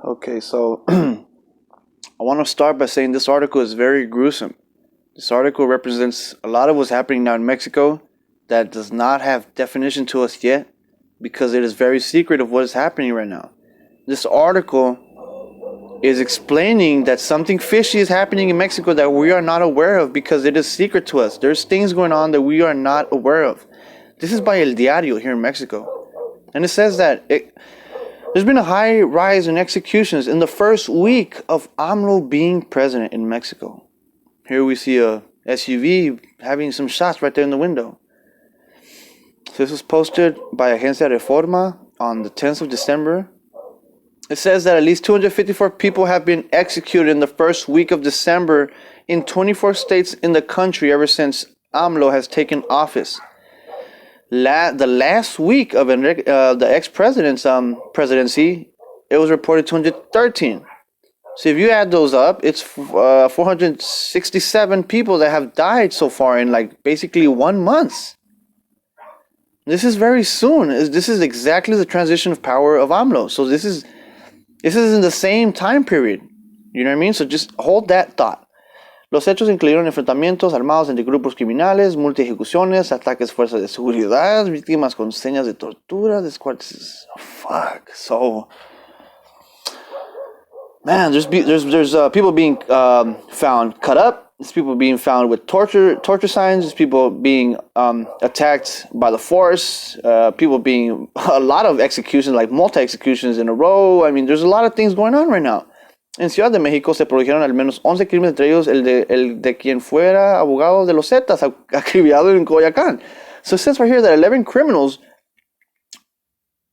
Okay, so I want to start by saying this article is very gruesome. This article represents a lot of what's happening now in Mexico that does not have definition to us yet because it is very secret of what is happening right now. This article is explaining that something fishy is happening in Mexico that we are not aware of because it is secret to us. There's things going on that we are not aware of. This is by El Diario here in Mexico. And it says that there's been a high rise in executions in the first week of AMLO being president in Mexico. Here we see a SUV having some shots right there in the window. So this was posted by Agencia Reforma on the 10th of December. It says that at least 254 people have been executed in the first week of December in 24 states in the country ever since AMLO has taken office. The last week of the ex-president's presidency, it was reported 213. So if you add those up, it's 467 people that have died so far in like basically 1 month. This is very soon. This is exactly the transition of power of AMLO. So this is in the same time period. You know what I mean? So just hold that thought. Los hechos incluyeron enfrentamientos armados entre grupos criminales, multi-ejecuciones, ataques fuerzas de seguridad, víctimas con señas de tortura, fuck. So, man, there's people being found cut up. There's people being found with torture signs. There's people being attacked by the force. People being a lot of executions, like multi-executions in a row. I mean, there's a lot of things going on right now. En Ciudad de México se produjeron al menos 11 crímenes, entre ellos el de quien fuera abogado de los Zetas, acribillado en Coyoacán. So it says right here that 11 criminals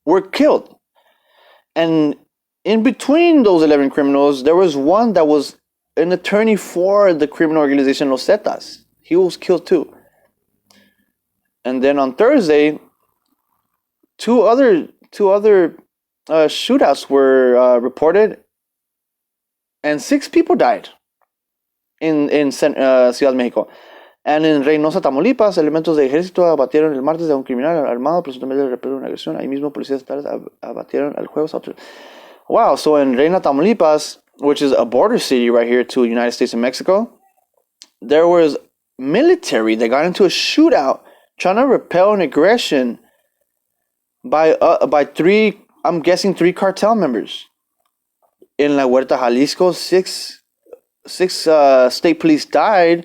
were killed. And in between those 11 criminals, there was one that was an attorney for the criminal organization Los Zetas. He was killed too. And then on Thursday, two other shootouts were reported. And 6 people died in Ciudad de México. And en Reynosa, Tamaulipas, elementos de ejército abatieron el martes a un criminal armado presuntamente de repetir una agresión. Ahí mismo policías estatales abatieron al jueves otro. Wow, so in Reynosa, Tamaulipas, which is a border city right here to the United States and Mexico, there was military that got into a shootout trying to repel an aggression by 3 cartel members. In La Huerta, Jalisco, six state police died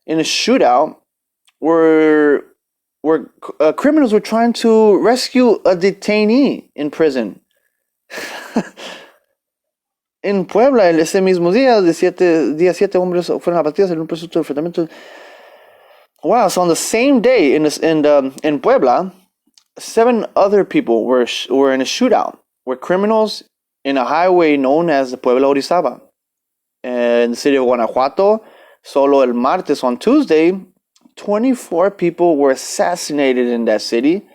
in a shootout where criminals were trying to rescue a detainee in prison. En Puebla, ese mismo día, siete hombres fueron abatidos en un presunto enfrentamiento. Wow! So on the same day in Puebla, 7 other people were in a shootout where criminals in a highway known as the Puebla Orizaba. In the city of Guanajuato, solo el martes on Tuesday, 24 people were assassinated in that city.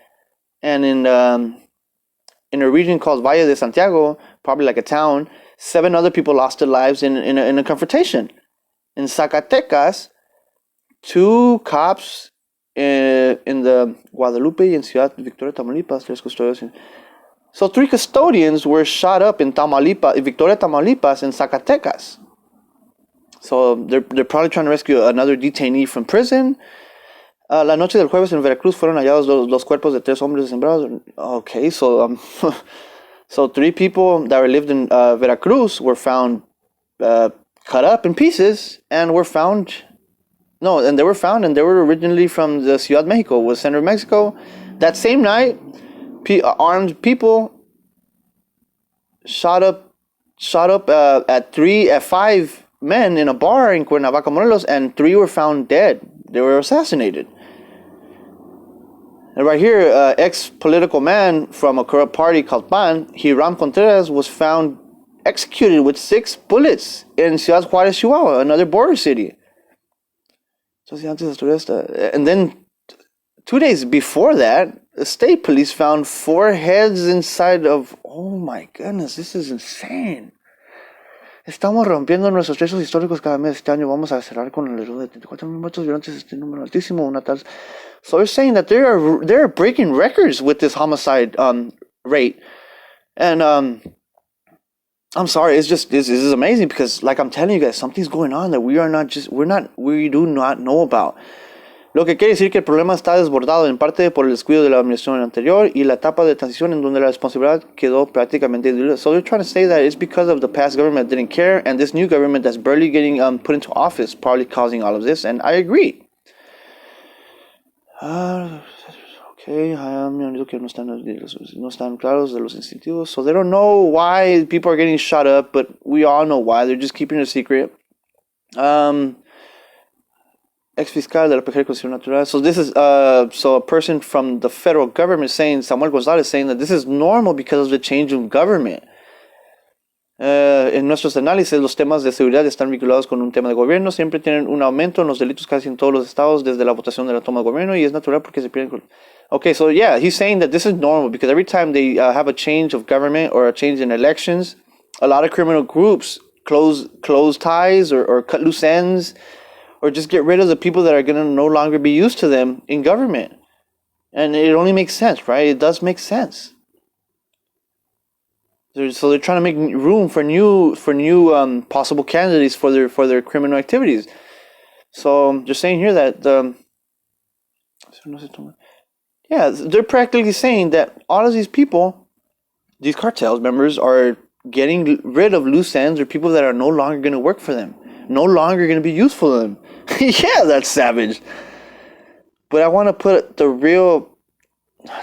And in a region called Valle de Santiago, probably like a town, 7 other people lost their lives in a confrontation. In Zacatecas, 2 cops in the Guadalupe and Ciudad Victoria, Tamaulipas, 3 custodios. So 3 custodians were shot up in Victoria, Tamaulipas, and Zacatecas. So they're probably trying to rescue another detainee from prison. La noche del jueves en Veracruz fueron hallados los cuerpos de 3 hombres desmembrados. Okay, so so 3 people that lived in Veracruz were found cut up in pieces and they were found and they were originally from the Ciudad de Mexico, was center of Mexico. That same night, armed people shot up at 5 men in a bar in Cuernavaca, Morelos, and 3 were found dead. They were assassinated. And right here, ex-political man from a corrupt party called PAN, Hiram Contreras, was found executed with 6 bullets in Ciudad Juárez, Chihuahua, another border city. And then 2 days before that, the state police found 4 heads inside of... Oh my goodness, this is insane. Estamos rompiendo nuestros techos históricos cada mes. Este año vamos a cerrar con el de 34,000 muertos violentos, este número altísimo, una tal... So they're saying that they're breaking records with this homicide rate. And I'm sorry, it's just this is amazing because, like I'm telling you guys, something's going on that we do not know about. Lo que quiere decir que el problema está desbordado en parte por el descuido de la administración anterior y la etapa de transición en donde la responsabilidad quedó prácticamente diluida. So they're trying to say that it's because of the past government that didn't care and this new government that's barely getting put into office probably causing all of this, and I agree. Okay, que no están claros de los incentivos. So they don't know why people are getting shot up, but we all know why. They're just keeping it a secret. Ex-fiscal de la PG Constitución Natural. So this is so a person from the federal government saying, Samuel González saying that this is normal because of the change of government. En nuestros análisis, los temas de seguridad están vinculados con un tema de gobierno. Siempre tienen un aumento en los delitos casi en todos los estados desde la votación de la toma de gobierno y es natural porque se pierden. Okay, so yeah, he's saying that this is normal because every time they have a change of government or a change in elections, a lot of criminal groups close ties or cut loose ends or just get rid of the people that are going to no longer be used to them in government. And it only makes sense, right? It does make sense. So they're trying to make room for new possible candidates for their criminal activities. So they're saying here that they're practically saying that all of these people, these cartels members, are getting rid of loose ends or people that are no longer going to work for them, no longer going to be useful to them. Yeah, that's savage. But I want to put the real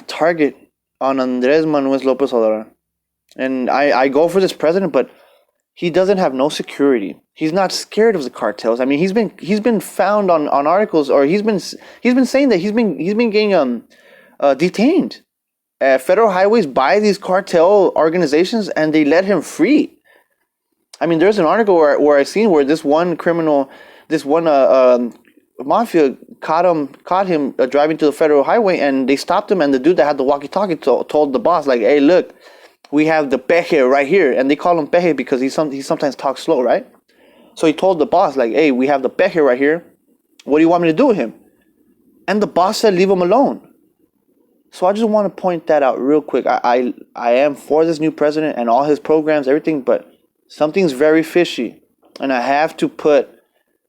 target on Andrés Manuel López Obrador. And I go for this president, but he doesn't have no security. He's not scared of the cartels. I mean, he's been found on articles, or he's been saying that he's been getting detained at federal highways by these cartel organizations, and they let him free. I mean, there's an article where I seen where this one mafia caught him driving to the federal highway, and they stopped him, and the dude that had the walkie-talkie told the boss, like, "Hey, look, we have the peje right here," and they call him peje because he sometimes talks slow, right? So he told the boss, like, "Hey, we have the peje right here. What do you want me to do with him?" And the boss said, "Leave him alone." So I just want to point that out real quick. I am for this new president and all his programs, everything, but something's very fishy, and I have to put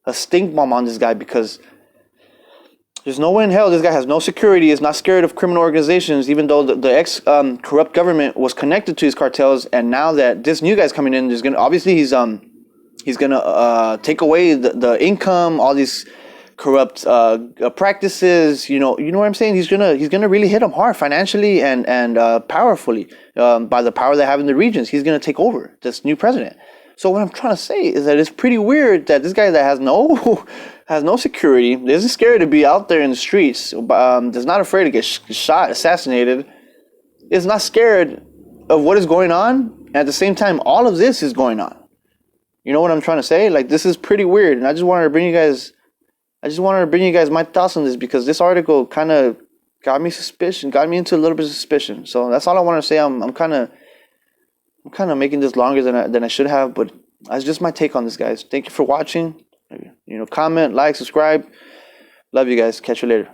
a stink bomb on this guy because there's no way in hell this guy has no security, is not scared of criminal organizations, even though the ex-corrupt government was connected to his cartels, and now that this new guy's coming in, he's gonna take away the income, all these corrupt practices. You know what I'm saying? He's gonna really hit them hard financially and powerfully by the power they have in the regions. He's gonna take over, this new president. So what I'm trying to say is that it's pretty weird that this guy that has no security, isn't scared to be out there in the streets, is not afraid to get shot, assassinated, is not scared of what is going on. And at the same time, all of this is going on. You know what I'm trying to say? Like, this is pretty weird, and I just wanted to bring you guys my thoughts on this because this article kind of got me into a little bit of suspicion. So that's all I want to say. I'm kind of making this longer than I should have, but that's just my take on this, guys. Thank you for watching. Comment, like, subscribe. Love you guys. Catch you later.